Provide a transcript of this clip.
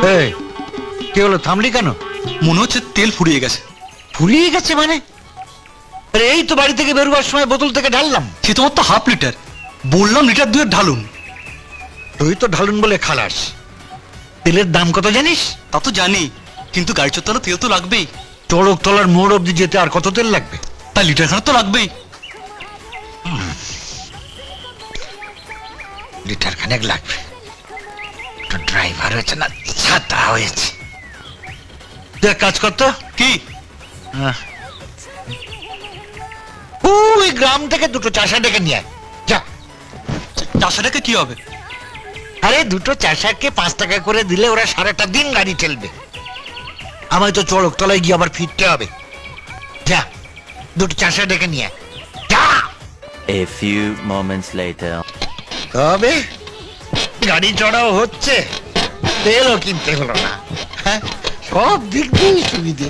এই, কি হলো, থামলি কেন? মনে হচ্ছে তেল ফুরিয়ে গেছে। ফুরিয়ে গেছে মানে? আরে এই তো বাড়ি থেকে বেরোবার সময় বোতল থেকে ঢাললাম। সে তোমার তো হাফ লিটার, বললাম লিটার 2 ঢালুন। তুই তো ঢালুন বলে খালাস। তেলের দাম কত জানিস? তা তো জানি, কিন্তু গাড়ি চড়তে তেল তো লাগবেই। চড়ক তলার মোড় অব্দি যেতে আর কত তেল লাগবে? তা লিটার খানা তো লাগবেই। লিটার খানেক লাগবে। ড্রাইভার হয়েছে না ছাতা হয়েছে। তুই এক কাজ করতো কি? ওই গ্রাম থেকে দুটো চাষা ডেকে নিয়ে আয়। যা। 400 টাকা কি হবে? আরে দুটো চাষাকে 5 টাকা করে দিলে ওরা সারাটা দিন গাড়ি ঠেলবে। আমায় তো চড়ক তলায় গিয়ে আবার ফিরতে হবে। যা, দুটো চাষা ডেকে নিয়ে আয়। যা। A few moments later. তবে গাড়ি চড়াও হচ্ছে, তেলও কিনতে হলো না। হ্যাঁ, সব দিক দিয়েই সুবিধে।